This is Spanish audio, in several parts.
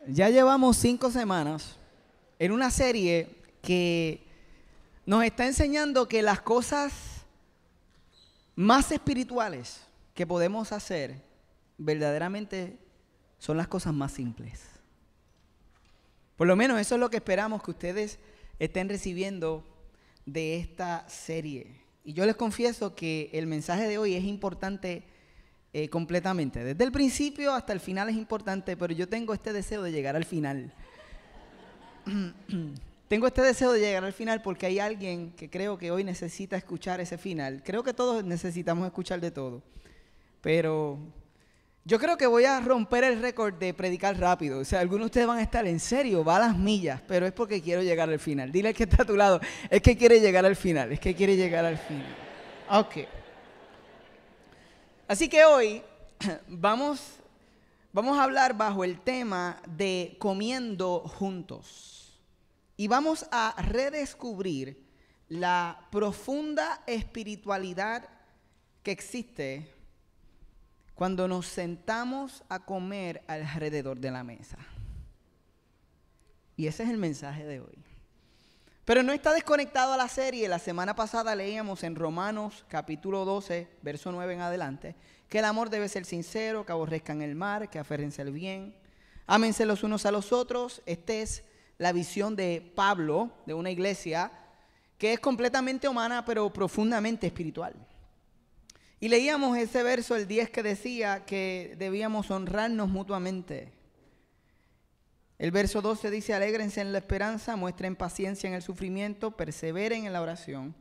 Ya llevamos 5 semanas en una serie que nos está enseñando que las cosas más espirituales que podemos hacer verdaderamente son las cosas más simples. Por lo menos eso es lo que esperamos que ustedes estén recibiendo de esta serie. Y yo les confieso que el mensaje de hoy es importante completamente. Desde el principio hasta el final es importante, pero yo tengo este deseo de llegar al final. Tengo este deseo de llegar al final porque hay alguien que creo que hoy necesita escuchar ese final. Creo que todos necesitamos escuchar de todo. Pero yo creo que voy a romper el récord de predicar rápido. O sea, algunos de ustedes van a estar en serio, va a las millas, pero es porque quiero llegar al final. Dile al que está a tu lado, es que quiere llegar al final, es que quiere llegar al final. Ok. Así que hoy vamos a hablar bajo el tema de comiendo juntos. Y vamos a redescubrir la profunda espiritualidad que existe cuando nos sentamos a comer alrededor de la mesa. Y ese es el mensaje de hoy. Pero no está desconectado a la serie. La semana pasada leíamos en Romanos capítulo 12, verso 9 en adelante, que el amor debe ser sincero, que aborrezcan el mal, que aférrense al bien, ámense los unos a los otros. Esta es la visión de Pablo, de una iglesia que es completamente humana, pero profundamente espiritual. Y leíamos ese verso, el 10, que decía que debíamos honrarnos mutuamente. El verso 12 dice: alégrense en la esperanza, muestren paciencia en el sufrimiento, perseveren en la oración.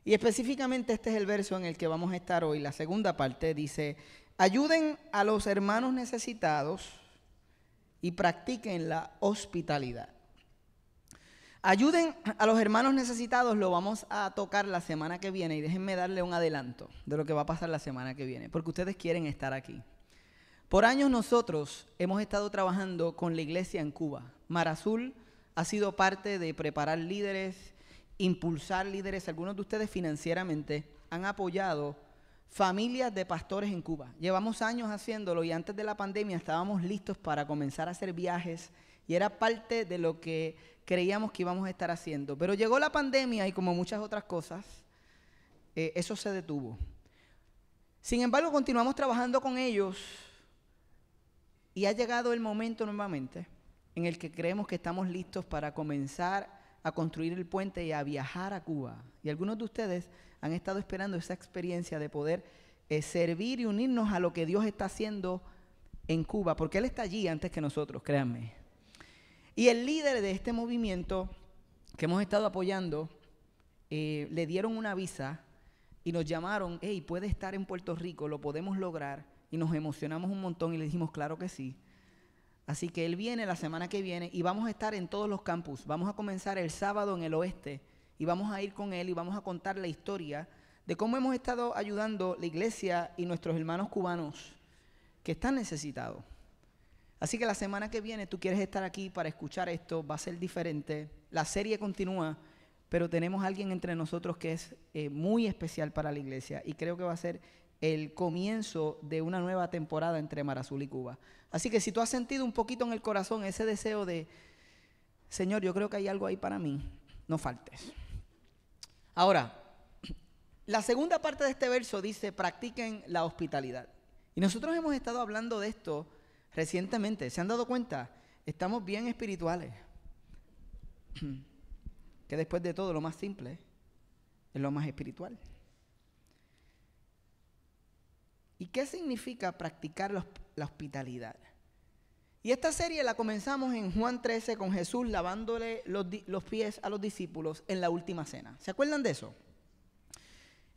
Y específicamente este es el verso en el que vamos a estar hoy. La segunda parte dice: ayuden a los hermanos necesitados y practiquen la hospitalidad. Ayuden a los hermanos necesitados lo vamos a tocar la semana que viene, y déjenme darle un adelanto de lo que va a pasar la semana que viene, porque ustedes quieren estar aquí. Por años nosotros hemos estado trabajando con la iglesia en Cuba. Mar Azul ha sido parte de preparar líderes, impulsar líderes. Algunos de ustedes financieramente han apoyado familias de pastores en Cuba. Llevamos años haciéndolo y antes de la pandemia estábamos listos para comenzar a hacer viajes y era parte de lo que creíamos que íbamos a estar haciendo. Pero llegó la pandemia y, como muchas otras cosas, eso se detuvo. Sin embargo, continuamos trabajando con ellos. Y ha llegado el momento nuevamente en el que creemos que estamos listos para comenzar a construir el puente y a viajar a Cuba. Y algunos de ustedes han estado esperando esa experiencia de poder servir y unirnos a lo que Dios está haciendo en Cuba, porque Él está allí antes que nosotros, créanme. Y el líder de este movimiento que hemos estado apoyando, le dieron una visa y nos llamaron: hey, puede estar en Puerto Rico, lo podemos lograr. Y nos emocionamos un montón y le dijimos claro que sí. Así que él viene la semana que viene y vamos a estar en todos los campus. Vamos a comenzar el sábado en el oeste y vamos a ir con él y vamos a contar la historia de cómo hemos estado ayudando la iglesia y nuestros hermanos cubanos que están necesitados. Así que la semana que viene tú quieres estar aquí para escuchar esto. Va a ser diferente. La serie continúa, pero tenemos a alguien entre nosotros que es muy especial para la iglesia y creo que va a ser el comienzo de una nueva temporada entre Mar Azul y Cuba. Así que si tú has sentido un poquito en el corazón ese deseo de: Señor, yo creo que hay algo ahí para mí, no faltes. Ahora, la segunda parte de este verso dice: practiquen la hospitalidad. Y nosotros hemos estado hablando de esto recientemente. ¿Se han dado cuenta? Estamos bien espirituales. Que después de todo, lo más simple es lo más espiritual. ¿Y qué significa practicar la hospitalidad? Y esta serie la comenzamos en Juan 13 con Jesús lavándole los pies a los discípulos en la última cena. ¿Se acuerdan de eso?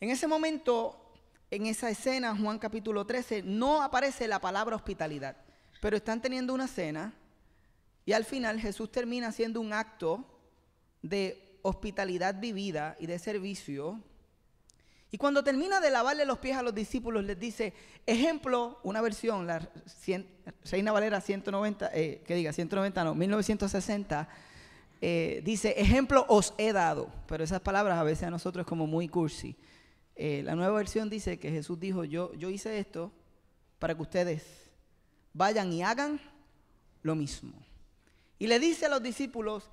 En ese momento, en esa escena, Juan capítulo 13, no aparece la palabra hospitalidad, pero están teniendo una cena y al final Jesús termina haciendo un acto de hospitalidad vivida y de servicio. Y cuando termina de lavarle los pies a los discípulos, les dice: ejemplo, una versión, la Reina Valera 1960, dice: ejemplo os he dado. Pero esas palabras a veces a nosotros es como muy cursi. La nueva versión dice que Jesús dijo: yo hice esto para que ustedes vayan y hagan lo mismo. Y le dice a los discípulos,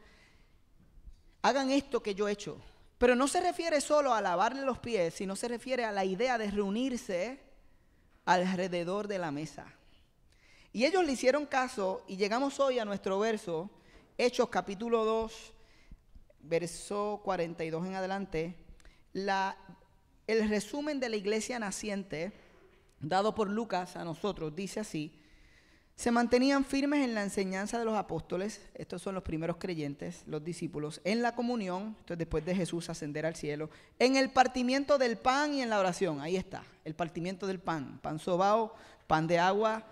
hagan esto que yo he hecho. Pero no se refiere solo a lavarle los pies, sino se refiere a la idea de reunirse alrededor de la mesa. Y ellos le hicieron caso y llegamos hoy a nuestro verso, Hechos capítulo 2, verso 42 en adelante. El resumen de la iglesia naciente, dado por Lucas a nosotros, dice así: se mantenían firmes en la enseñanza de los apóstoles, estos son los primeros creyentes, los discípulos, en la comunión, esto es después de Jesús ascender al cielo, en el partimiento del pan y en la oración. Ahí está, el partimiento del pan, pan sobao, pan de agua.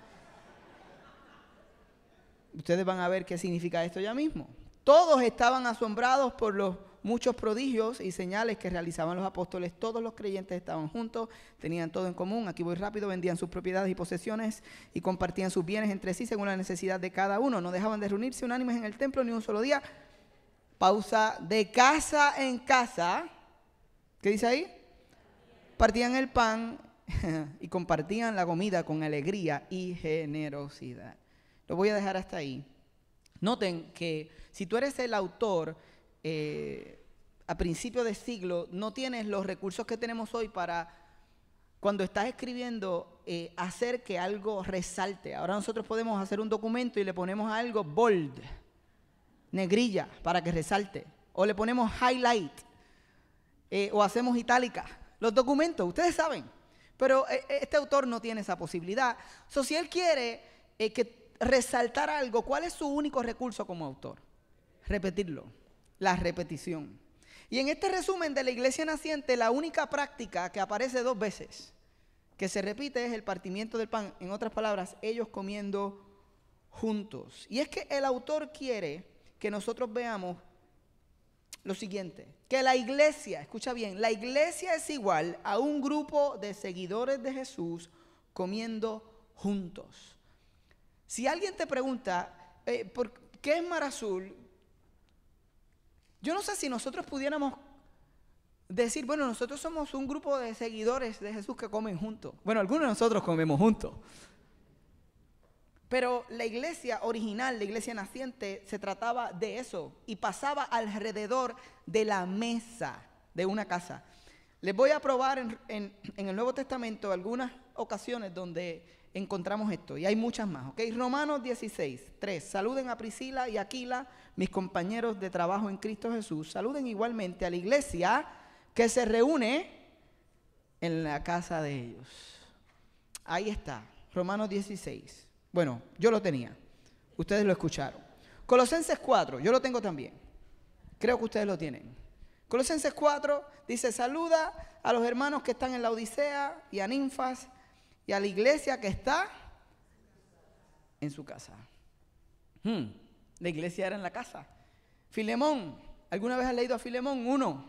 Ustedes van a ver qué significa esto ya mismo. Todos estaban asombrados por los muchos prodigios y señales que realizaban los apóstoles. Todos los creyentes estaban juntos, tenían todo en común. Aquí voy rápido: vendían sus propiedades y posesiones y compartían sus bienes entre sí según la necesidad de cada uno. No dejaban de reunirse unánimes en el templo ni un solo día. Pausa. De casa en casa. ¿Qué dice ahí? Partían el pan y compartían la comida con alegría y generosidad. Lo voy a dejar hasta ahí. Noten que si tú eres el autor a principios de siglo, no tienes los recursos que tenemos hoy para, cuando estás escribiendo, hacer que algo resalte. Ahora nosotros podemos hacer un documento y le ponemos algo bold, negrilla, para que resalte. O le ponemos highlight, o hacemos itálica. Los documentos, ustedes saben. Pero este autor no tiene esa posibilidad. So, si él quiere resaltar algo, ¿cuál es su único recurso como autor? Repetirlo, la repetición. Y en este resumen de la iglesia naciente, la única práctica que aparece 2 veces, que se repite, es el partimiento del pan. En otras palabras, ellos comiendo juntos. Y es que el autor quiere que nosotros veamos lo siguiente: que la iglesia, escucha bien, la iglesia es igual a un grupo de seguidores de Jesús comiendo juntos. Si alguien te pregunta, ¿por qué es Mar Azul? Yo no sé si nosotros pudiéramos decir, bueno, nosotros somos un grupo de seguidores de Jesús que comen juntos. Bueno, algunos de nosotros comemos juntos. Pero la iglesia original, la iglesia naciente, se trataba de eso y pasaba alrededor de la mesa de una casa. Les voy a probar en el Nuevo Testamento algunas ocasiones donde encontramos esto, y hay muchas más, ¿ok? Romanos 16, 3. Saluden a Priscila y Aquila, mis compañeros de trabajo en Cristo Jesús. Saluden igualmente a la iglesia que se reúne en la casa de ellos. Ahí está, Romanos 16. Bueno, yo lo tenía, ustedes lo escucharon. Colosenses 4, yo lo tengo también. Creo que ustedes lo tienen. Colosenses 4 dice: saluda a los hermanos que están en la Odisea y a Ninfas y a la iglesia que está en su casa. La iglesia era en la casa. Filemón, ¿alguna vez has leído a Filemón 1?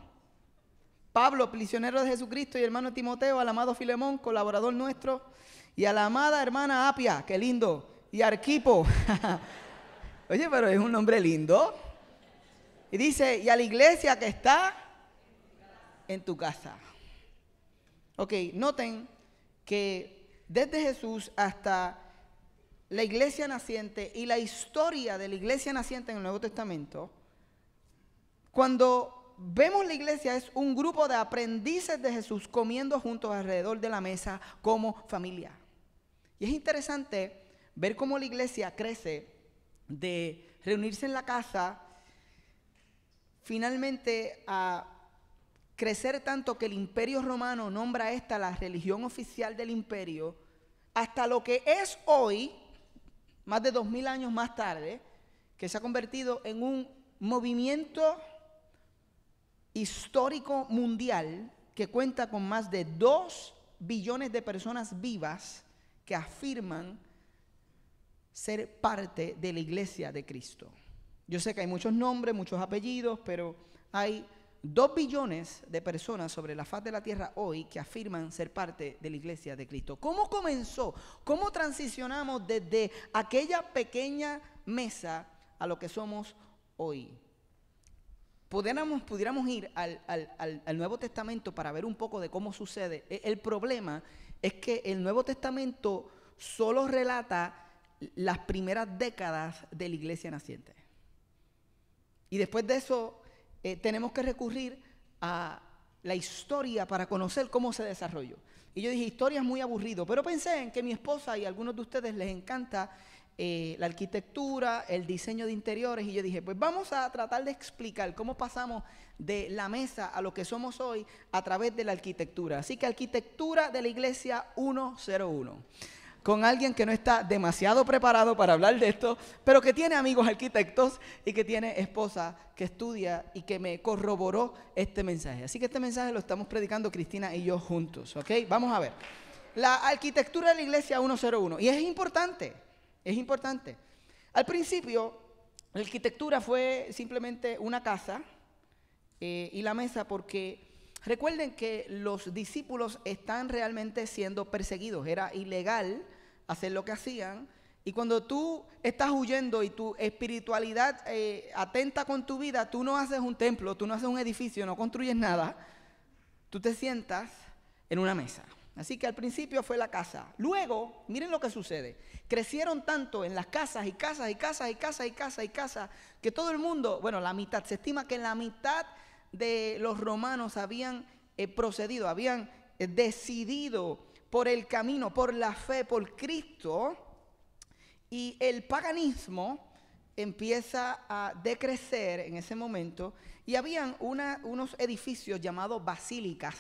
Pablo, prisionero de Jesucristo, y hermano Timoteo, al amado Filemón, colaborador nuestro, y a la amada hermana Apia, qué lindo, y Arquipo. Oye, pero es un nombre lindo. Y dice, y a la iglesia que está en tu casa. Ok, noten que desde Jesús hasta la iglesia naciente y la historia de la iglesia naciente en el Nuevo Testamento, cuando vemos la iglesia es un grupo de aprendices de Jesús comiendo juntos alrededor de la mesa como familia. Y es interesante ver cómo la iglesia crece de reunirse en la casa, finalmente a crecer tanto que el Imperio Romano nombra esta la religión oficial del imperio, hasta lo que es hoy, más de 2000 años más tarde, que se ha convertido en un movimiento histórico mundial que cuenta con más de 2 billones de personas vivas que afirman ser parte de la iglesia de Cristo. Yo sé que hay muchos nombres, muchos apellidos, pero hay 2 billones de personas sobre la faz de la tierra hoy que afirman ser parte de la iglesia de Cristo. ¿Cómo comenzó? ¿Cómo transicionamos desde aquella pequeña mesa a lo que somos hoy? Pudiéramos ir al Nuevo Testamento para ver un poco de cómo sucede. El problema es que el Nuevo Testamento solo relata las primeras décadas de la iglesia naciente. Y después de eso tenemos que recurrir a la historia para conocer cómo se desarrolló. Y yo dije, historia es muy aburrido, pero pensé en que mi esposa y a algunos de ustedes les encanta la arquitectura, el diseño de interiores, y yo dije, pues vamos a tratar de explicar cómo pasamos de la mesa a lo que somos hoy a través de la arquitectura. Así que arquitectura de la iglesia 101. Con alguien que no está demasiado preparado para hablar de esto, pero que tiene amigos arquitectos y que tiene esposa que estudia y que me corroboró este mensaje. Así que este mensaje lo estamos predicando Cristina y yo juntos, ¿ok? Vamos a ver. La arquitectura de la iglesia 101. Y es importante. Al principio, la arquitectura fue simplemente una casa y la mesa porque recuerden que los discípulos están realmente siendo perseguidos. Era ilegal hacer lo que hacían. Y cuando tú estás huyendo y tu espiritualidad atenta con tu vida, tú no haces un templo, tú no haces un edificio, no construyes nada. Tú te sientas en una mesa. Así que al principio fue la casa. Luego, miren lo que sucede. Crecieron tanto en las casas y casas y casas y casas y casas y casas que todo el mundo, bueno, la mitad, se estima que la mitad de los romanos habían procedido, habían decidido por el camino, por la fe, por Cristo, y el paganismo empieza a decrecer en ese momento, y habían unos edificios llamados basílicas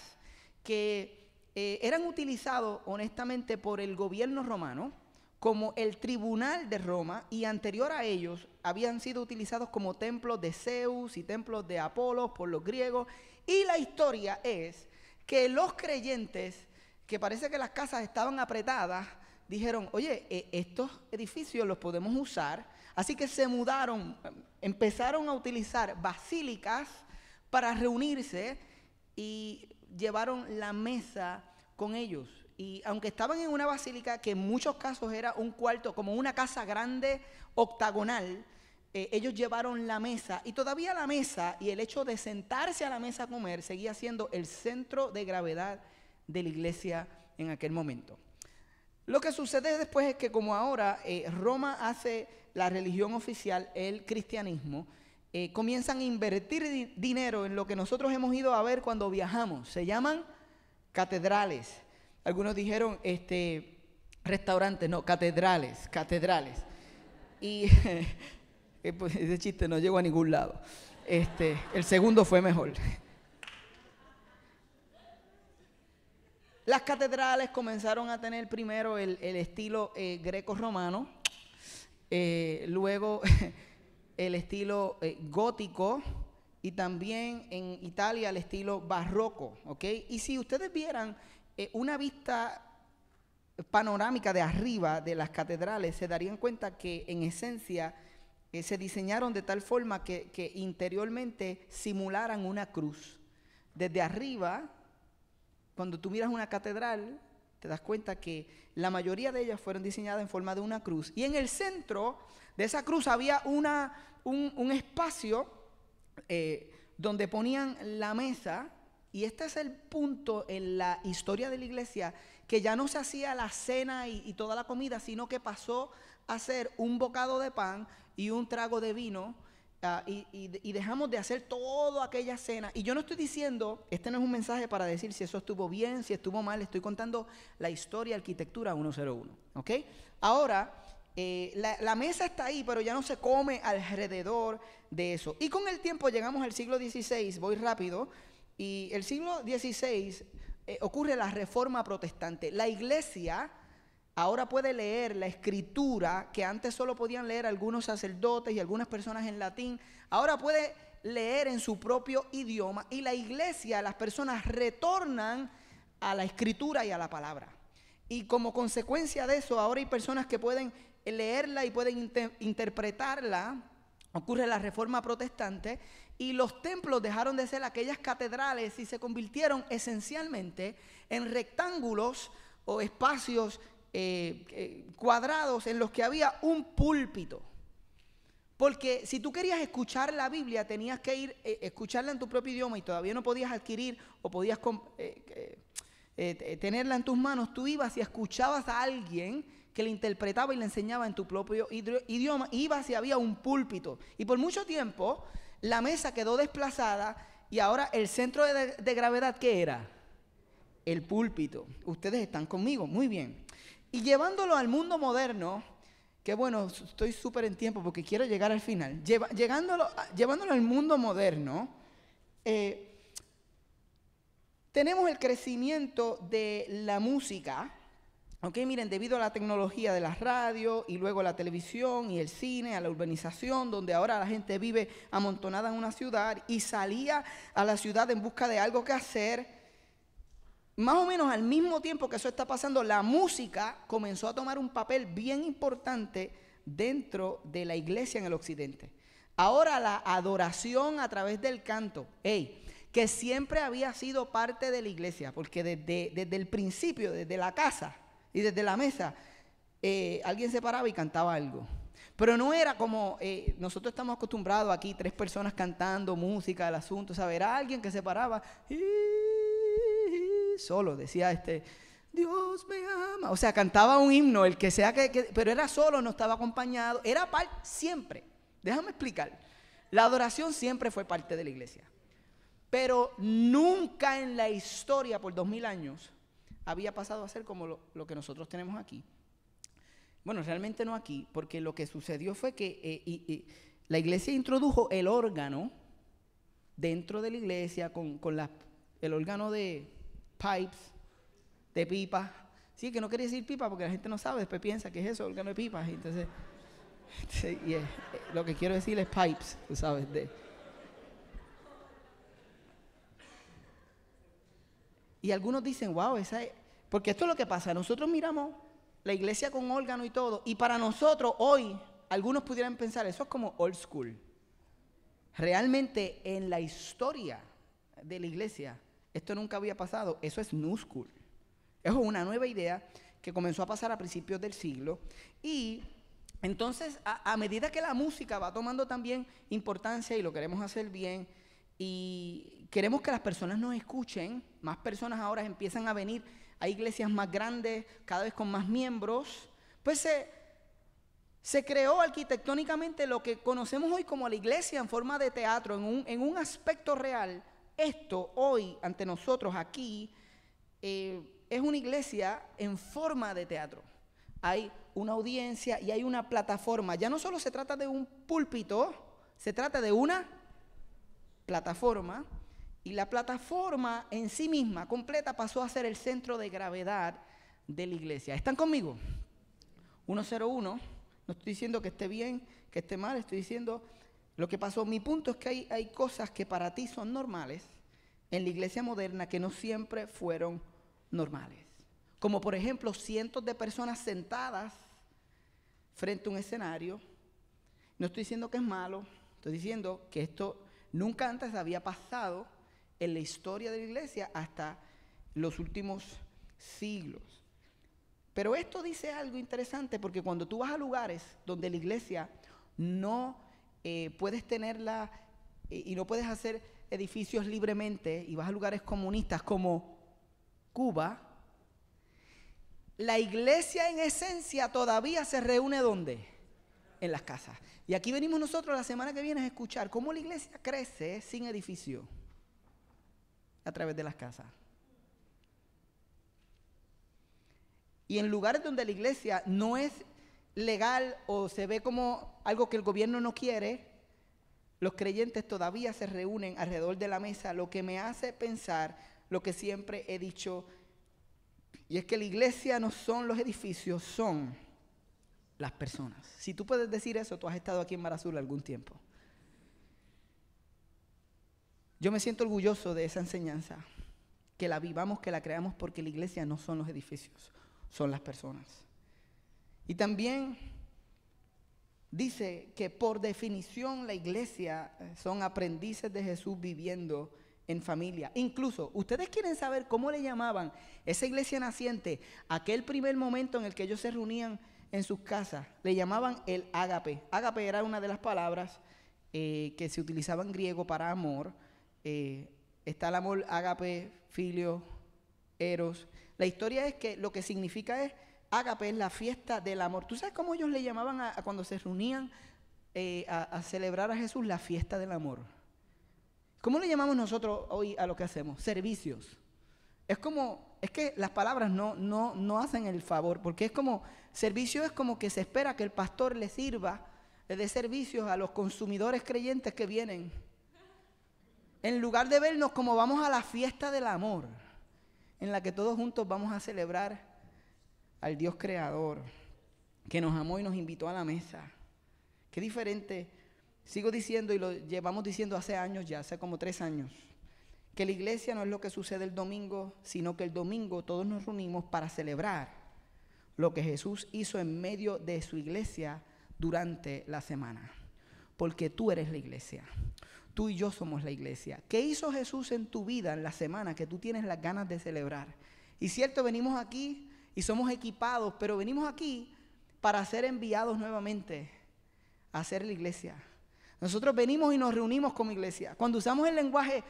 que eran utilizados honestamente por el gobierno romano como el tribunal de Roma, y anterior a ellos habían sido utilizados como templos de Zeus y templos de Apolo por los griegos. Y la historia es que los creyentes, que parece que las casas estaban apretadas, dijeron, oye, estos edificios los podemos usar. Así que se mudaron, empezaron a utilizar basílicas para reunirse y llevaron la mesa con ellos. Y aunque estaban en una basílica que en muchos casos era un cuarto, como una casa grande octagonal, ellos llevaron la mesa, y todavía la mesa y el hecho de sentarse a la mesa a comer seguía siendo el centro de gravedad de la iglesia en aquel momento. Lo que sucede después es que como ahora Roma hace la religión oficial, el cristianismo, comienzan a invertir dinero en lo que nosotros hemos ido a ver cuando viajamos. Se llaman catedrales. Algunos dijeron restaurantes, no, catedrales. Y pues ese chiste no llegó a ningún lado. El segundo fue mejor. Las catedrales comenzaron a tener primero el estilo greco-romano, luego el estilo gótico, y también en Italia el estilo barroco, ¿ok? Y si ustedes vieran una vista panorámica de arriba de las catedrales, se darían cuenta que en esencia se diseñaron de tal forma que interiormente simularan una cruz. Desde arriba, cuando tú miras una catedral, te das cuenta que la mayoría de ellas fueron diseñadas en forma de una cruz. Y en el centro de esa cruz había un espacio donde ponían la mesa. Y este es el punto en la historia de la iglesia, que ya no se hacía la cena y toda la comida, sino que pasó a ser un bocado de pan y un trago de vino, y dejamos de hacer toda aquella cena. Y yo no estoy diciendo, este no es un mensaje para decir si eso estuvo bien, si estuvo mal, estoy contando la historia, arquitectura 101, ¿ok? Ahora, la mesa está ahí, pero ya no se come alrededor de eso. Y con el tiempo llegamos al siglo XVI, voy rápido. Y el siglo XVI ocurre la Reforma Protestante. La iglesia ahora puede leer la escritura que antes solo podían leer algunos sacerdotes y algunas personas en latín. Ahora puede leer en su propio idioma, y la iglesia, las personas retornan a la escritura y a la palabra. Y como consecuencia de eso, ahora hay personas que pueden leerla y pueden interpretarla. Ocurre la Reforma Protestante, y los templos dejaron de ser aquellas catedrales y se convirtieron esencialmente en rectángulos o espacios cuadrados en los que había un púlpito. Porque si tú querías escuchar la Biblia, tenías que ir escucharla en tu propio idioma, y todavía no podías adquirir o podías tenerla en tus manos. Tú ibas y escuchabas a alguien que le interpretaba y le enseñaba en tu propio idioma. Ibas y había un púlpito. Y por mucho tiempo la mesa quedó desplazada y ahora el centro de gravedad, ¿qué era? El púlpito. Ustedes están conmigo, muy bien. Y llevándolo al mundo moderno, que bueno, estoy súper en tiempo porque quiero llegar al final. Llevándolo al mundo moderno, tenemos el crecimiento de la música. Ok, miren, debido a la tecnología de las radios y luego la televisión y el cine, a la urbanización, donde ahora la gente vive amontonada en una ciudad y salía a la ciudad en busca de algo que hacer, más o menos al mismo tiempo que eso está pasando, la música comenzó a tomar un papel bien importante dentro de la iglesia en el occidente. Ahora la adoración a través del canto, que siempre había sido parte de la iglesia, porque desde el principio, desde la casa y desde la mesa, alguien se paraba y cantaba algo. Pero no era como, nosotros estamos acostumbrados aquí, 3 personas cantando música, el asunto, ¿sabes? Era alguien que se paraba y solo decía Dios me ama, o sea, cantaba un himno, el que sea pero era solo, no estaba acompañado, era parte siempre. Déjame explicar, la adoración siempre fue parte de la iglesia, pero nunca en la historia por 2000 años había pasado a ser como lo que nosotros tenemos aquí. Bueno, realmente no aquí, porque lo que sucedió fue que la iglesia introdujo el órgano dentro de la iglesia con el órgano de pipes, de pipas. Sí, que no quería decir pipa porque la gente no sabe, después piensa que es eso, órgano de pipas. Y entonces, lo que quiero decir es pipes, tú sabes. Y algunos dicen, wow, porque esto es lo que pasa, nosotros miramos la iglesia con órgano y todo, y para nosotros hoy, algunos pudieran pensar, eso es como old school. Realmente en la historia de la iglesia, esto nunca había pasado, eso es new school. Eso es una nueva idea que comenzó a pasar a principios del siglo. Y entonces, a medida que la música va tomando también importancia y lo queremos hacer bien, y queremos que las personas nos escuchen, más personas ahora empiezan a venir a iglesias más grandes, cada vez con más miembros, pues se creó arquitectónicamente lo que conocemos hoy como la iglesia en forma de teatro, en un aspecto real. Esto hoy ante nosotros aquí es una iglesia en forma de teatro. Hay una audiencia y hay una plataforma. Ya no solo se trata de un púlpito, se trata de una plataforma. Y la plataforma en sí misma, completa, pasó a ser el centro de gravedad de la iglesia. ¿Están conmigo? 101. No estoy diciendo que esté bien, que esté mal, estoy diciendo lo que pasó. Mi punto es que hay cosas que para ti son normales en la iglesia moderna que no siempre fueron normales. Como por ejemplo, cientos de personas sentadas frente a un escenario. No estoy diciendo que es malo, estoy diciendo que esto nunca antes había pasado en la historia de la iglesia hasta los últimos siglos. Pero esto dice algo interesante, porque cuando tú vas a lugares donde la iglesia no puedes tenerla y no puedes hacer edificios libremente, y vas a lugares comunistas como Cuba, la iglesia en esencia todavía se reúne ¿dónde? En las casas. Y aquí venimos nosotros la semana que viene a escuchar cómo la iglesia crece sin edificio a través de las casas. Y en lugares donde la iglesia no es legal o se ve como algo que el gobierno no quiere, los creyentes todavía se reúnen alrededor de la mesa, lo que me hace pensar lo que siempre he dicho, y es que la iglesia no son los edificios, son las personas. Si tú puedes decir eso, tú has estado aquí en Mar Azul algún tiempo. Yo me siento orgulloso de esa enseñanza, que la vivamos, que la creamos, porque la iglesia no son los edificios, son las personas. Y también dice que por definición la iglesia son aprendices de Jesús viviendo en familia. Incluso, ¿ustedes quieren saber cómo le llamaban esa iglesia naciente aquel primer momento en el que ellos se reunían en sus casas? Le llamaban el ágape. Ágape era una de las palabras que se utilizaba en griego para amor. Está el amor ágape, filio, eros. La historia es que lo que significa es ágape, es la fiesta del amor. ¿Tú sabes cómo ellos le llamaban a cuando se reunían a celebrar a Jesús la fiesta del amor. ¿Cómo le llamamos nosotros hoy a lo que hacemos? Servicios. Es que las palabras no hacen el favor, porque es como, servicio es como que se espera que el pastor le sirva, le dé servicios a los consumidores creyentes que vienen. En lugar de vernos como vamos a la fiesta del amor, en la que todos juntos vamos a celebrar al Dios creador, que nos amó y nos invitó a la mesa. Qué diferente. Sigo diciendo, y lo llevamos diciendo hace años ya, hace como 3 años, que la iglesia no es lo que sucede el domingo, sino que el domingo todos nos reunimos para celebrar lo que Jesús hizo en medio de su iglesia durante la semana. Porque tú eres la iglesia. Tú y yo somos la iglesia. ¿Qué hizo Jesús en tu vida en la semana que tú tienes las ganas de celebrar? Y cierto, venimos aquí y somos equipados, pero venimos aquí para ser enviados nuevamente a ser la iglesia. Nosotros venimos y nos reunimos como iglesia. Cuando usamos el lenguaje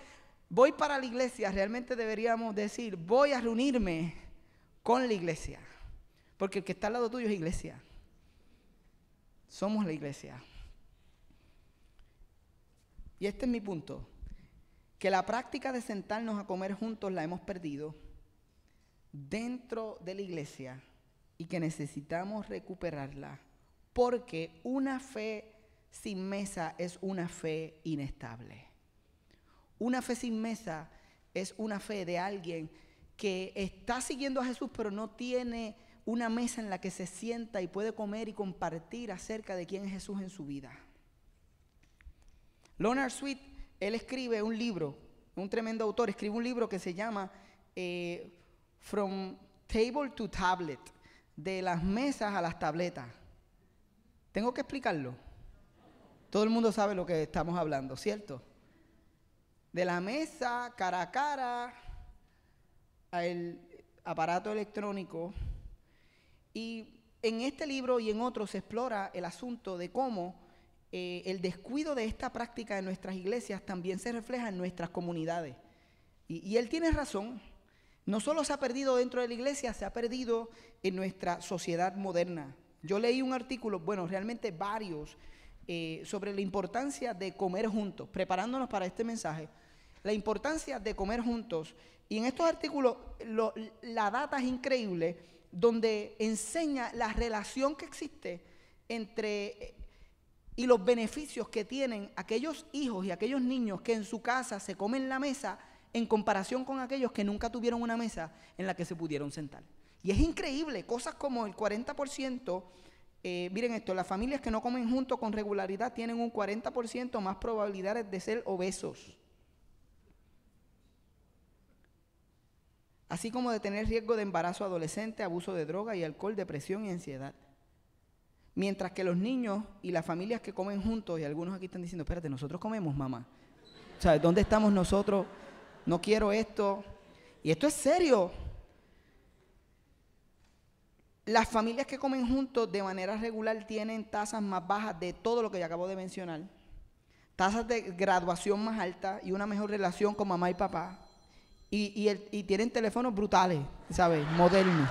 voy para la iglesia, realmente deberíamos decir voy a reunirme con la iglesia. Porque el que está al lado tuyo es iglesia. Somos la iglesia. Y este es mi punto, que la práctica de sentarnos a comer juntos la hemos perdido dentro de la iglesia y que necesitamos recuperarla, porque una fe sin mesa es una fe inestable. Una fe sin mesa es una fe de alguien que está siguiendo a Jesús, pero no tiene una mesa en la que se sienta y puede comer y compartir acerca de quién es Jesús en su vida. Leonard Sweet, él escribe un libro, un tremendo autor, escribe un libro que se llama From Table to Tablet, de las mesas a las tabletas. ¿Tengo que explicarlo? Todo el mundo sabe lo que estamos hablando, ¿cierto? De la mesa cara a cara al aparato electrónico. Y en este libro y en otros se explora el asunto de cómo el descuido de esta práctica en nuestras iglesias también se refleja en nuestras comunidades. Y él tiene razón. No solo se ha perdido dentro de la iglesia, se ha perdido en nuestra sociedad moderna. Yo leí un artículo, bueno, realmente varios, sobre la importancia de comer juntos, preparándonos para este mensaje. La importancia de comer juntos. Y en estos artículos la data es increíble, donde enseña la relación que existe entre y los beneficios que tienen aquellos hijos y aquellos niños que en su casa se comen la mesa en comparación con aquellos que nunca tuvieron una mesa en la que se pudieron sentar. Y es increíble, cosas como el 40%, miren esto, las familias que no comen juntos con regularidad tienen un 40% más probabilidades de ser obesos. Así como de tener riesgo de embarazo adolescente, abuso de droga y alcohol, depresión y ansiedad. Mientras que los niños y las familias que comen juntos, y algunos aquí están diciendo, espérate, nosotros comemos, mamá. ¿Sabes dónde estamos nosotros? No quiero esto. Y esto es serio. Las familias que comen juntos de manera regular tienen tasas más bajas de todo lo que ya acabo de mencionar. Tasas de graduación más altas y una mejor relación con mamá y papá. Y tienen teléfonos brutales, ¿sabes? Modernos.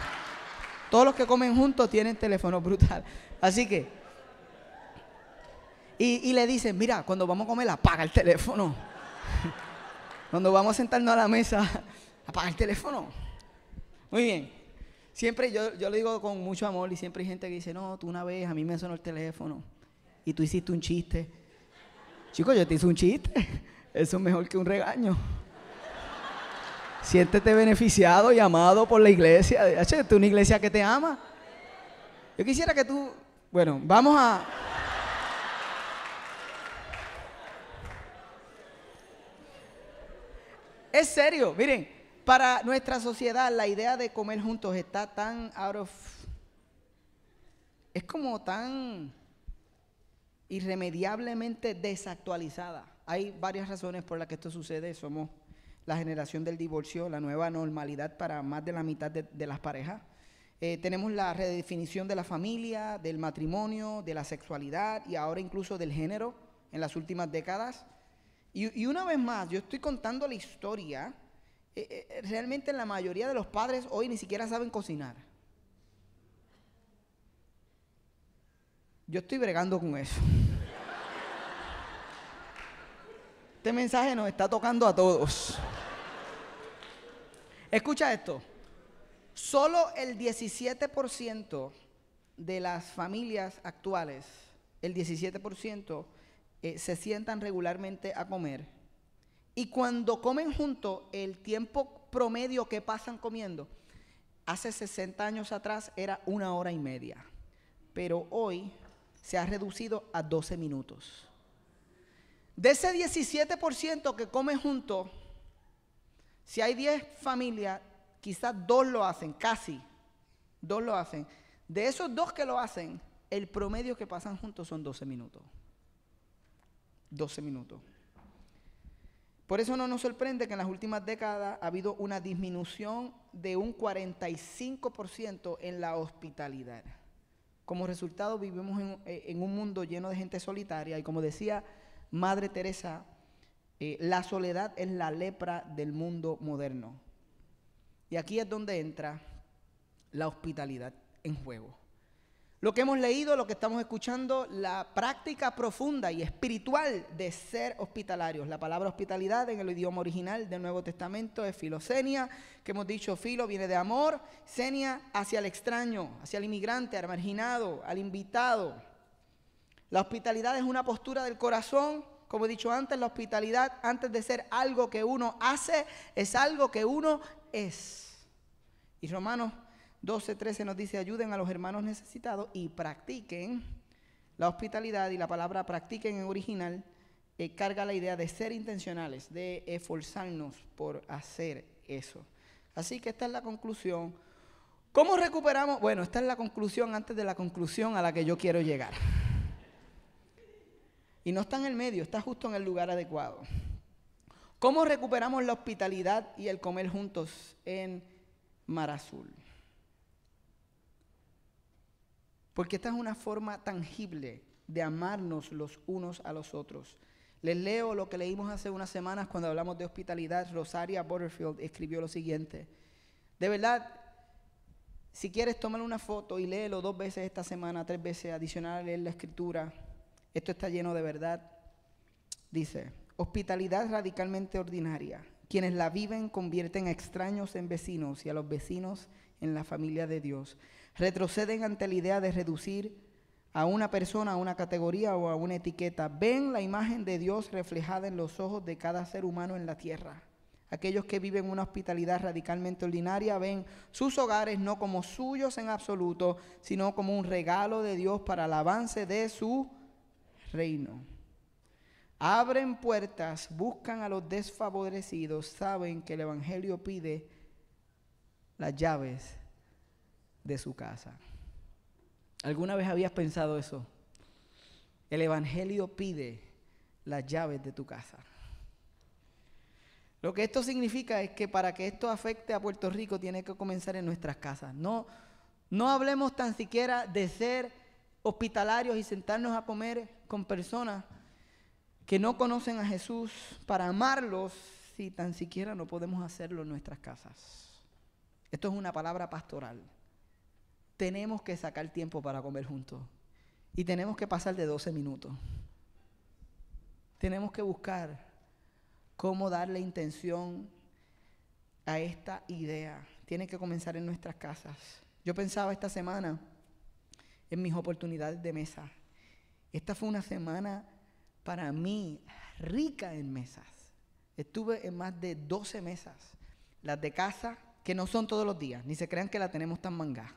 Todos los que comen juntos tienen teléfonos brutales. Así que, y le dicen, mira, cuando vamos a comer, apaga el teléfono. Cuando vamos a sentarnos a la mesa, apaga el teléfono. Muy bien. Siempre yo lo digo con mucho amor y siempre hay gente que dice, no, tú una vez a mí me sonó el teléfono y tú hiciste un chiste. Chico, yo te hice un chiste. Eso es mejor que un regaño. Siéntete beneficiado y amado por la iglesia. Esta es una iglesia que te ama. Yo quisiera que tú... Bueno, vamos a... Es serio, miren, para nuestra sociedad la idea de comer juntos está tan out of... Es como tan irremediablemente desactualizada. Hay varias razones por las que esto sucede. Somos la generación del divorcio, la nueva normalidad para más de la mitad de las parejas. Tenemos la redefinición de la familia, del matrimonio, de la sexualidad y ahora incluso del género en las últimas décadas. Y una vez más, yo estoy contando la historia. Realmente la mayoría de los padres hoy ni siquiera saben cocinar. Yo estoy bregando con eso. Este mensaje nos está tocando a todos. Escucha esto. Solo el 17% de las familias actuales, el 17%, se sientan regularmente a comer. Y cuando comen juntos, el tiempo promedio que pasan comiendo, hace 60 años atrás era 1 hora y media. Pero hoy se ha reducido a 12 minutos. De ese 17% que come juntos, si hay 10 familias, quizás 2 lo hacen, casi 2 lo hacen. De esos 2 que lo hacen, el promedio que pasan juntos son 12 minutos. 12 minutos. Por eso no nos sorprende que en las últimas décadas ha habido una disminución de un 45% en la hospitalidad. Como resultado vivimos en un mundo lleno de gente solitaria y como decía Madre Teresa, la soledad es la lepra del mundo moderno. Y aquí es donde entra la hospitalidad en juego. Lo que hemos leído, lo que estamos escuchando, la práctica profunda y espiritual de ser hospitalarios. La palabra hospitalidad en el idioma original del Nuevo Testamento es filosenia, que hemos dicho filo viene de amor, senia hacia el extraño, hacia el inmigrante, al marginado, al invitado. La hospitalidad es una postura del corazón. Como he dicho antes, la hospitalidad, antes de ser algo que uno hace, es algo que uno es. Y Romanos 12:13 nos dice, ayuden a los hermanos necesitados y practiquen la hospitalidad. Y la palabra practiquen en original carga la idea de ser intencionales, de esforzarnos por hacer eso. Así que esta es la conclusión. ¿Cómo recuperamos? Bueno, esta es la conclusión antes de la conclusión a la que yo quiero llegar. Y no está en el medio, está justo en el lugar adecuado. ¿Cómo recuperamos la hospitalidad y el comer juntos en Mar Azul? Porque esta es una forma tangible de amarnos los unos a los otros. Les leo lo que leímos hace unas semanas cuando hablamos de hospitalidad. Rosaria Butterfield escribió lo siguiente. De verdad, si quieres, tómale una foto y léelo 2 veces esta semana, 3 veces, adicional a leer la escritura. Esto está lleno de verdad. Dice, hospitalidad radicalmente ordinaria. Quienes la viven convierten a extraños en vecinos y a los vecinos en la familia de Dios. Retroceden ante la idea de reducir a una persona a una categoría o a una etiqueta. Ven la imagen de Dios reflejada en los ojos de cada ser humano en la tierra. Aquellos que viven una hospitalidad radicalmente ordinaria ven sus hogares no como suyos en absoluto, sino como un regalo de Dios para el avance de su reino. Abren puertas, buscan a los desfavorecidos, saben que el Evangelio pide las llaves de su casa. ¿Alguna vez habías pensado eso? El Evangelio pide las llaves de tu casa. Lo que esto significa es que para que esto afecte a Puerto Rico tiene que comenzar en nuestras casas. No hablemos tan siquiera de ser hospitalarios y sentarnos a comer con personas que no conocen a Jesús para amarlos si tan siquiera no podemos hacerlo en nuestras casas. Esto es una palabra pastoral. Tenemos que sacar tiempo para comer juntos y tenemos que pasar de 12 minutos. Tenemos que buscar cómo darle intención a esta idea. Tiene que comenzar en nuestras casas. Yo pensaba esta semana en mis oportunidades de mesa. Esta fue una semana para mí rica en mesas. Estuve en más de 12 mesas. Las de casa, que no son todos los días, ni se crean que la tenemos tan mangá.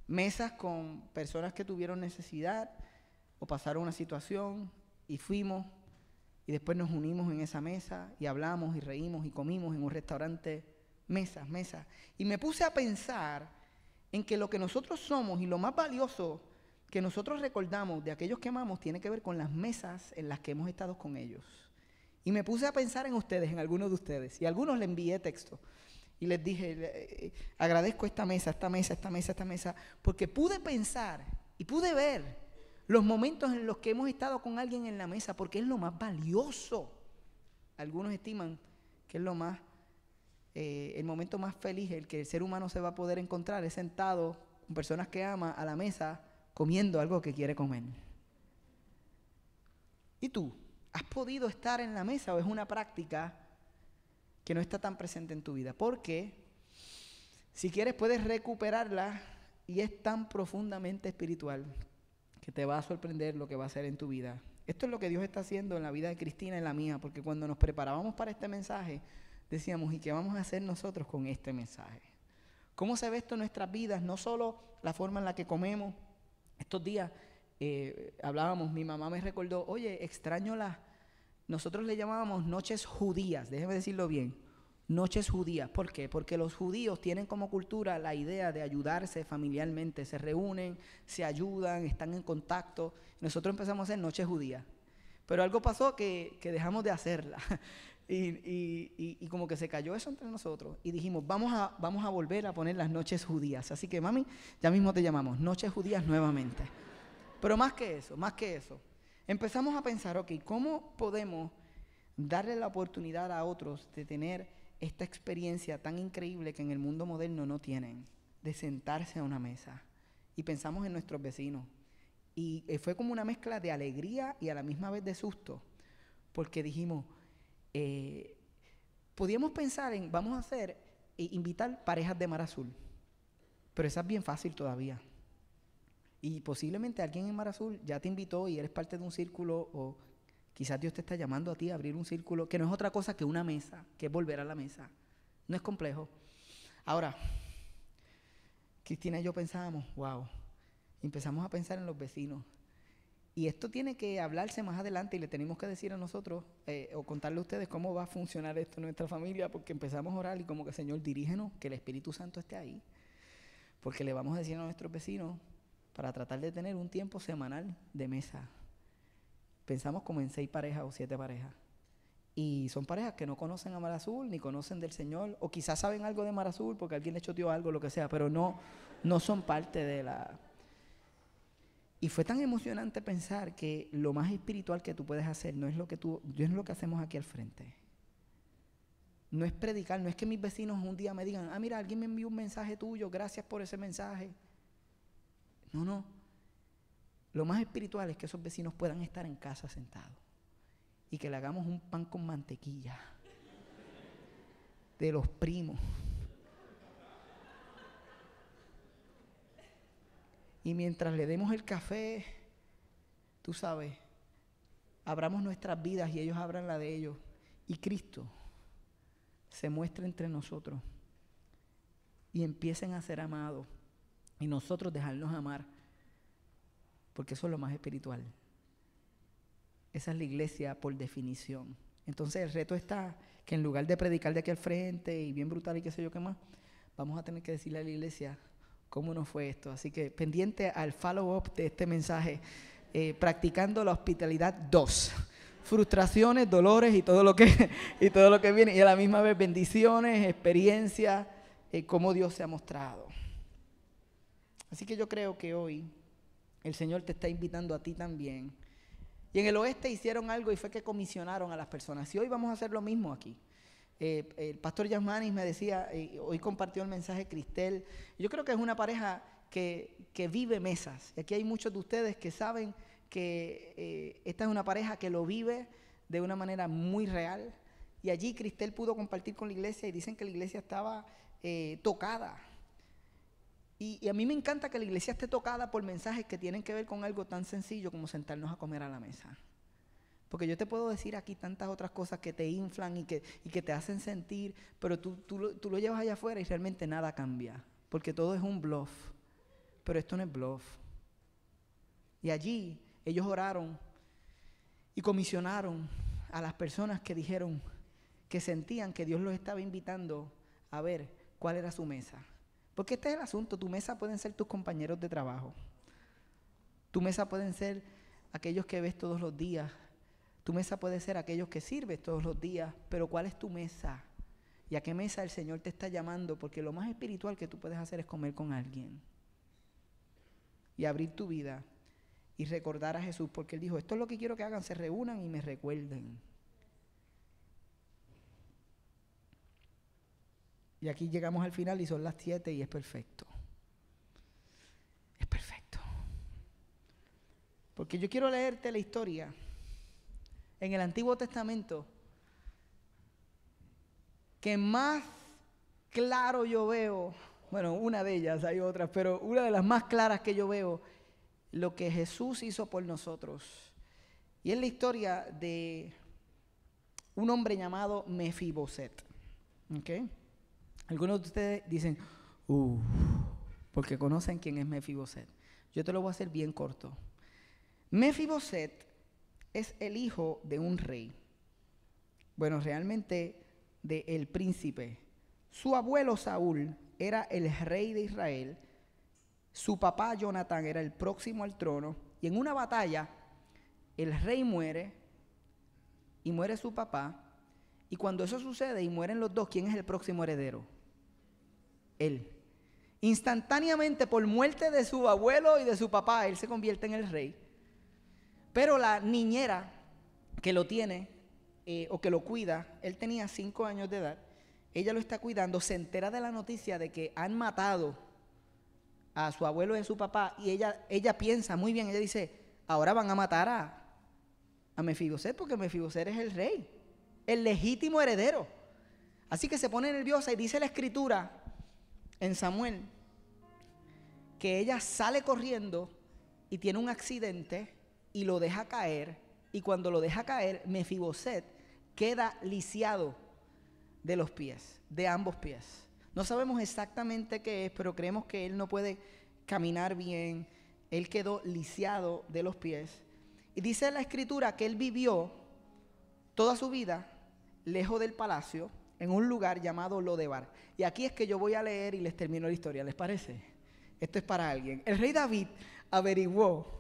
Mesas con personas que tuvieron necesidad o pasaron una situación y fuimos y después nos unimos en esa mesa y hablamos y reímos y comimos en un restaurante. Mesas. Y me puse a pensar en que lo que nosotros somos y lo más valioso que nosotros recordamos de aquellos que amamos tiene que ver con las mesas en las que hemos estado con ellos. Y me puse a pensar en ustedes, en algunos de ustedes. Y a algunos les envié texto. Y les dije, agradezco esta mesa, porque pude pensar y pude ver los momentos en los que hemos estado con alguien en la mesa, porque es lo más valioso. Algunos estiman que es lo más, el momento más feliz, el que el ser humano se va a poder encontrar, es sentado con personas que ama a la mesa, comiendo algo que quiere comer. ¿Y tú? ¿Has podido estar en la mesa o es una práctica que no está tan presente en tu vida? Porque si quieres puedes recuperarla y es tan profundamente espiritual que te va a sorprender lo que va a hacer en tu vida. Esto es lo que Dios está haciendo en la vida de Cristina y en la mía, porque cuando nos preparábamos para este mensaje, decíamos, ¿y qué vamos a hacer nosotros con este mensaje? ¿Cómo se ve esto en nuestras vidas? No solo la forma en la que comemos. Estos días hablábamos, mi mamá me recordó, oye, extraño nosotros le llamábamos noches judías, déjeme decirlo bien, noches judías. ¿Por qué? Porque los judíos tienen como cultura la idea de ayudarse familiarmente, se reúnen, se ayudan, están en contacto. Nosotros empezamos a hacer noches judías, pero algo pasó que dejamos de hacerla y como que se cayó eso entre nosotros y dijimos, vamos a volver a poner las noches judías. Así que mami, ya mismo te llamamos noches judías nuevamente. Pero más que eso, empezamos a pensar, ok, ¿cómo podemos darle la oportunidad a otros de tener esta experiencia tan increíble que en el mundo moderno no tienen, de sentarse a una mesa? Y pensamos en nuestros vecinos. Y fue como una mezcla de alegría y a la misma vez de susto, porque dijimos, podíamos pensar en, vamos a hacer, invitar parejas de Mar Azul, pero esa es bien fácil todavía. Y posiblemente alguien en Mar Azul ya te invitó y eres parte de un círculo, o quizás Dios te está llamando a ti a abrir un círculo que no es otra cosa que una mesa, que es volver a la mesa. No es complejo. Ahora, Cristina y yo pensábamos, wow, empezamos a pensar en los vecinos. Y esto tiene que hablarse más adelante y le tenemos que decir a nosotros, o contarle a ustedes cómo va a funcionar esto en nuestra familia, porque empezamos a orar y como que, Señor, dirígenos, que el Espíritu Santo esté ahí. Porque le vamos a decir a nuestros vecinos, para tratar de tener un tiempo semanal de mesa. Pensamos como en 6 parejas o 7 parejas. Y son parejas que no conocen a Mar Azul, ni conocen del Señor, o quizás saben algo de Mar Azul porque alguien le choteó algo, lo que sea, pero no son parte de la... Y fue tan emocionante pensar que lo más espiritual que tú puedes hacer no es lo que hacemos aquí al frente. No es predicar, no es que mis vecinos un día me digan, mira, alguien me envió un mensaje tuyo, gracias por ese mensaje. No. Lo más espiritual es que esos vecinos puedan estar en casa sentados y que le hagamos un pan con mantequilla de los primos. Y mientras le demos el café, tú sabes, abramos nuestras vidas y ellos abran la de ellos. Y Cristo se muestra entre nosotros y empiecen a ser amados. Y nosotros dejarnos amar, porque eso es lo más espiritual. Esa es la iglesia por definición. Entonces el reto está que en lugar de predicar de aquí al frente y bien brutal y qué sé yo qué más, vamos a tener que decirle a la iglesia cómo nos fue esto. Así que pendiente al follow-up de este mensaje, practicando la hospitalidad 2. Frustraciones, dolores y todo lo que viene. Y a la misma vez bendiciones, experiencias, cómo Dios se ha mostrado. Así que yo creo que hoy el Señor te está invitando a ti también. Y en el oeste hicieron algo y fue que comisionaron a las personas. Y hoy vamos a hacer lo mismo aquí. El pastor Yasmanis me decía, hoy compartió el mensaje Cristel. Yo creo que es una pareja que vive mesas. Y aquí hay muchos de ustedes que saben que esta es una pareja que lo vive de una manera muy real. Y allí Cristel pudo compartir con la iglesia y dicen que la iglesia estaba tocada. Y a mí me encanta que la iglesia esté tocada por mensajes que tienen que ver con algo tan sencillo como sentarnos a comer a la mesa. Porque yo te puedo decir aquí tantas otras cosas que te inflan y que te hacen sentir, pero tú lo llevas allá afuera y realmente nada cambia. Porque todo es un bluff. Pero esto no es bluff. Y allí ellos oraron y comisionaron a las personas que dijeron que sentían que Dios los estaba invitando a ver cuál era su mesa. Porque este es el asunto, tu mesa pueden ser tus compañeros de trabajo. Tu mesa pueden ser aquellos que ves todos los días. Tu mesa puede ser aquellos que sirves todos los días. Pero ¿cuál es tu mesa? ¿Y a qué mesa el Señor te está llamando? Porque lo más espiritual que tú puedes hacer es comer con alguien. Y abrir tu vida y recordar a Jesús. Porque Él dijo, esto es lo que quiero que hagan, se reúnan y me recuerden. Y aquí llegamos al final y son las 7 y es perfecto. Es perfecto. Porque yo quiero leerte la historia en el Antiguo Testamento que más claro yo veo, bueno, una de ellas, hay otras, pero una de las más claras que yo veo, lo que Jesús hizo por nosotros. Y es la historia de un hombre llamado Mefiboset. ¿Ok? Algunos de ustedes dicen, porque conocen quién es Mefiboset. Yo te lo voy a hacer bien corto. Mefiboset es el hijo de un rey. Bueno, realmente del príncipe. Su abuelo Saúl era el rey de Israel. Su papá Jonatán era el próximo al trono. Y en una batalla, el rey muere y muere su papá. Y cuando eso sucede y mueren los dos, ¿quién es el próximo heredero? Él. Instantáneamente, por muerte de su abuelo y de su papá, él se convierte en el rey. Pero la niñera que lo tiene o que lo cuida, él tenía 5 años de edad, ella lo está cuidando, se entera de la noticia de que han matado a su abuelo y a su papá, y ella piensa muy bien, ella dice, ahora van a matar a Mefiboset, porque Mefiboset es el rey, el legítimo heredero. Así que se pone nerviosa y dice la escritura en Samuel que ella sale corriendo y tiene un accidente y lo deja caer, y cuando lo deja caer, Mefiboset queda lisiado de los pies, de ambos pies. No sabemos exactamente qué es, pero creemos que él no puede caminar bien. Él quedó lisiado de los pies. Y dice la escritura que él vivió toda su vida lejos del palacio, en un lugar llamado Lodebar. Y aquí es que yo voy a leer y les termino la historia, ¿les parece? Esto es para alguien. El rey David averiguó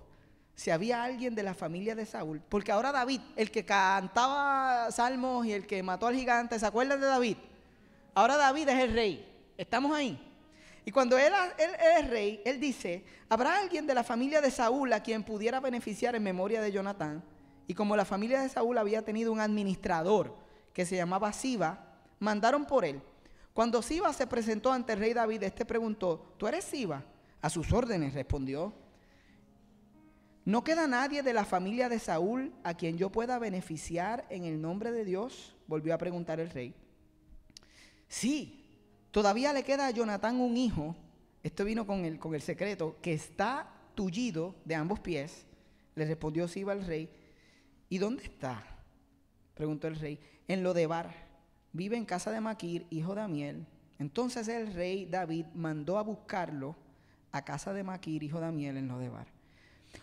si había alguien de la familia de Saúl, porque ahora David, el que cantaba salmos y el que mató al gigante, ¿se acuerdan de David? Ahora David es el rey, estamos ahí. Y cuando él es rey, él dice, ¿habrá alguien de la familia de Saúl a quien pudiera beneficiar en memoria de Jonatán? Y como la familia de Saúl había tenido un administrador que se llamaba Siba, mandaron por él. Cuando Siba se presentó ante el rey David, este preguntó, ¿tú eres Siba? A sus órdenes, respondió. ¿No queda nadie de la familia de Saúl a quien yo pueda beneficiar en el nombre de Dios? Volvió a preguntar el rey. Sí, todavía le queda a Jonatán un hijo. Esto vino con el secreto, que está tullido de ambos pies. Le respondió Siba al rey. ¿Y dónde está? Preguntó el rey. En Lodebar. Vive en casa de Maquir, hijo de Amiel. Entonces el rey David mandó a buscarlo a casa de Maquir, hijo de Amiel, en Lodebar.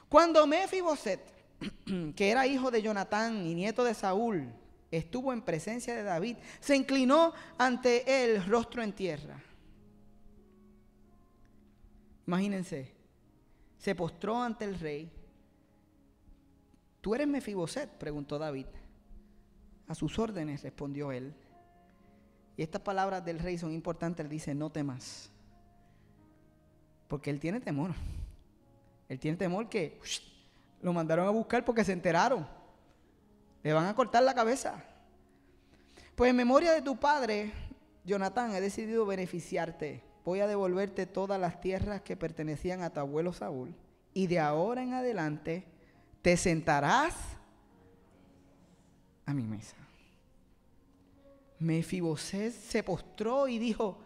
Cuando Mefiboset, que era hijo de Jonatán y nieto de Saúl, estuvo en presencia de David, se inclinó ante él, rostro en tierra. Imagínense, se postró ante el rey. ¿Tú eres Mefiboset?, preguntó David. A sus órdenes, respondió él. Y estas palabras del rey son importantes. Él dice, no temas. Porque él tiene temor. Él tiene temor que lo mandaron a buscar porque se enteraron. Le van a cortar la cabeza. Pues en memoria de tu padre, Jonatán, he decidido beneficiarte. Voy a devolverte todas las tierras que pertenecían a tu abuelo Saúl. Y de ahora en adelante te sentarás a mi mesa. Mefiboset se postró y dijo,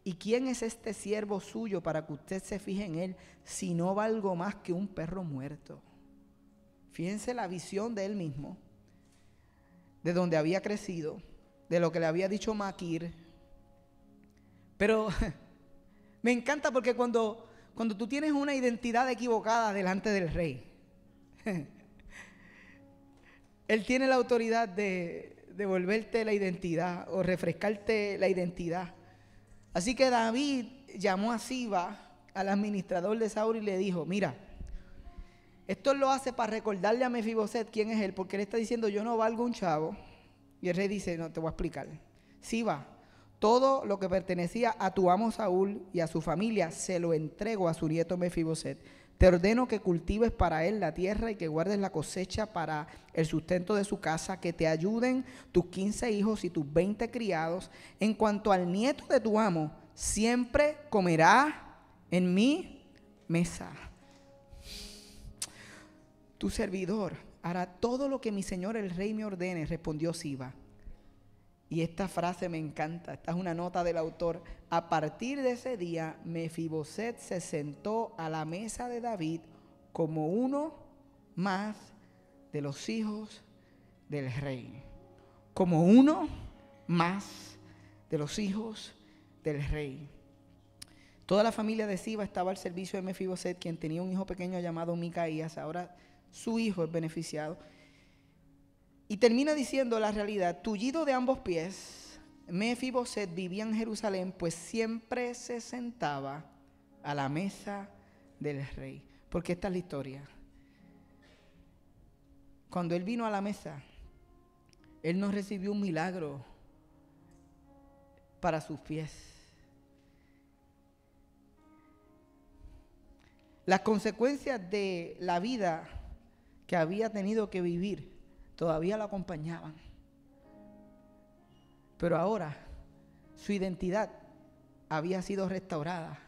¿y quién es este siervo suyo para que usted se fije en él si no valgo más que un perro muerto? Fíjense la visión de él mismo, de donde había crecido, de lo que le había dicho Maquir. Pero me encanta porque cuando tú tienes una identidad equivocada delante del rey, él tiene la autoridad de devolverte la identidad o refrescarte la identidad. Así que David llamó a Siba, al administrador de Saúl, y le dijo, mira, esto lo hace para recordarle a Mefiboset quién es él, porque él está diciendo, yo no valgo un chavo. Y el rey dice, no, te voy a explicar. Siba, todo lo que pertenecía a tu amo Saúl y a su familia se lo entrego a su nieto Mefiboset. Te ordeno que cultives para él la tierra y que guardes la cosecha para el sustento de su casa, que te ayuden tus 15 hijos y tus 20 criados. En cuanto al nieto de tu amo, siempre comerá en mi mesa. tu servidor hará todo lo que mi señor el rey me ordene, respondió Siba. Y esta frase me encanta, esta es una nota del autor. A partir de ese día, Mefiboset se sentó a la mesa de David como uno más de los hijos del rey. Como uno más de los hijos del rey. Toda la familia de Siba estaba al servicio de Mefiboset, quien tenía un hijo pequeño llamado Micaías. Ahora su hijo es beneficiado. Y termina diciendo la realidad: tullido de ambos pies, Mefiboset vivía en Jerusalén, pues siempre se sentaba a la mesa del rey. Porque esta es la historia. Cuando él vino a la mesa, él no recibió un milagro para sus pies. Las consecuencias de la vida que había tenido que vivir todavía lo acompañaban. Pero ahora su identidad había sido restaurada.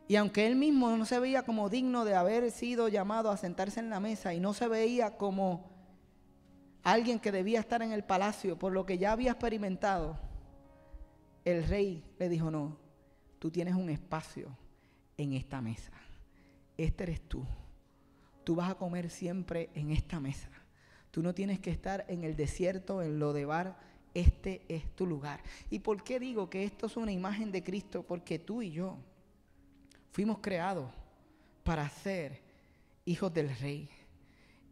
Y aunque él mismo no se veía como digno de haber sido llamado a sentarse en la mesa y no se veía como alguien que debía estar en el palacio por lo que ya había experimentado, el rey le dijo: no, tú tienes un espacio en esta mesa. Este eres tú. Tú vas a comer siempre en esta mesa. Tú no tienes que estar en el desierto, en Lodebar. Este es tu lugar. ¿Y por qué digo que esto es una imagen de Cristo? Porque tú y yo fuimos creados para ser hijos del rey.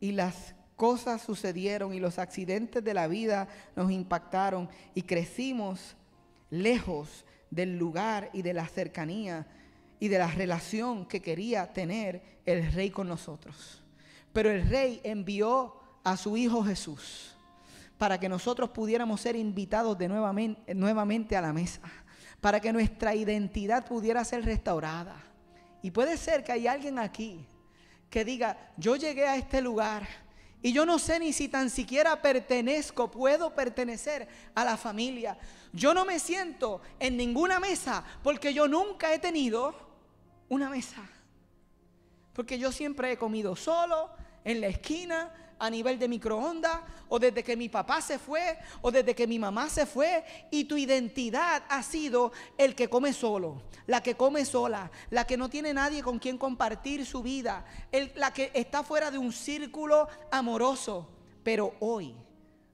Y las cosas sucedieron y los accidentes de la vida nos impactaron y crecimos lejos del lugar y de la cercanía y de la relación que quería tener el rey con nosotros. Pero el rey envió a su hijo Jesús para que nosotros pudiéramos ser invitados nuevamente a la mesa, para que nuestra identidad pudiera ser restaurada. Y puede ser que hay alguien aquí que diga: yo llegué a este lugar y yo no sé ni si tan siquiera puedo pertenecer a la familia. Yo no me siento en ninguna mesa porque yo nunca he tenido una mesa. Porque yo siempre he comido solo, en la esquina, a nivel de microondas, o desde que mi papá se fue, o desde que mi mamá se fue. Y tu identidad ha sido el que come solo, la que come sola, la que no tiene nadie con quien compartir su vida, la que está fuera de un círculo amoroso. Pero hoy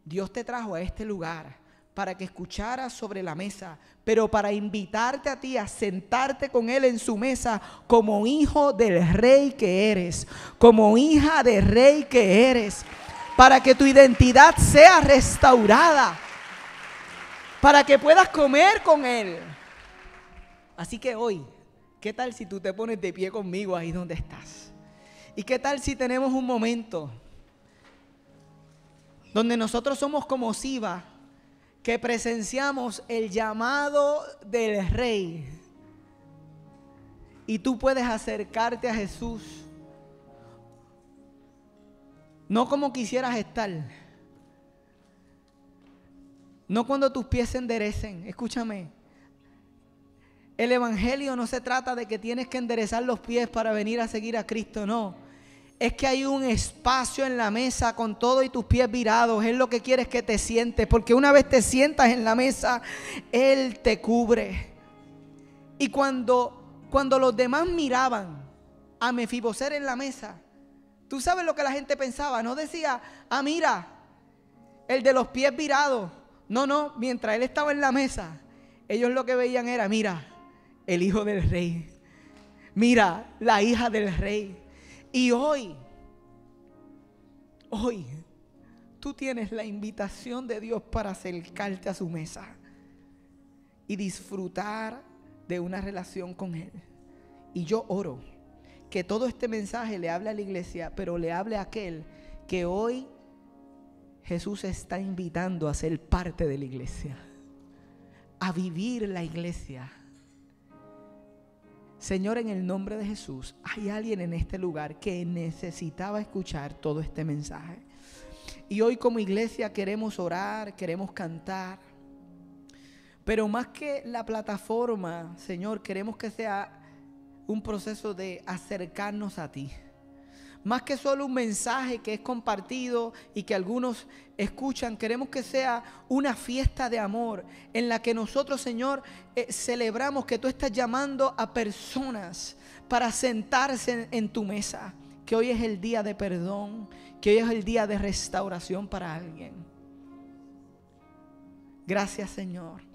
Dios te trajo a este lugar para que escucharas sobre la mesa, pero para invitarte a ti a sentarte con Él en su mesa como hijo del rey que eres, como hija del rey que eres, para que tu identidad sea restaurada, para que puedas comer con Él. Así que hoy, ¿qué tal si tú te pones de pie conmigo ahí donde estás? ¿Y qué tal si tenemos un momento donde nosotros somos como Siba, que presenciamos el llamado del rey, y tú puedes acercarte a Jesús no como quisieras estar, no cuando tus pies se enderecen? Escúchame, el evangelio no se trata de que tienes que enderezar los pies para venir a seguir a Cristo, no. Es que hay un espacio en la mesa con todo y tus pies virados. Él lo que quiere es que te sientes, porque una vez te sientas en la mesa, Él te cubre. Y cuando los demás miraban a Mefiboset en la mesa, tú sabes lo que la gente pensaba. No decía: ah, mira, el de los pies virados. No, mientras él estaba en la mesa, ellos lo que veían era: mira, el hijo del rey, mira, la hija del rey. Y hoy, tú tienes la invitación de Dios para acercarte a su mesa y disfrutar de una relación con Él. Y yo oro que todo este mensaje le hable a la iglesia, pero le hable a aquel que hoy Jesús está invitando a ser parte de la iglesia, a vivir la iglesia. Señor, en el nombre de Jesús, hay alguien en este lugar que necesitaba escuchar todo este mensaje. Y hoy como iglesia queremos orar, queremos cantar. Pero más que la plataforma, Señor, queremos que sea un proceso de acercarnos a ti. Más que solo un mensaje que es compartido y que algunos escuchan, queremos que sea una fiesta de amor en la que nosotros, Señor, celebramos que tú estás llamando a personas para sentarse en tu mesa. Que hoy es el día de perdón, que hoy es el día de restauración para alguien. Gracias, Señor.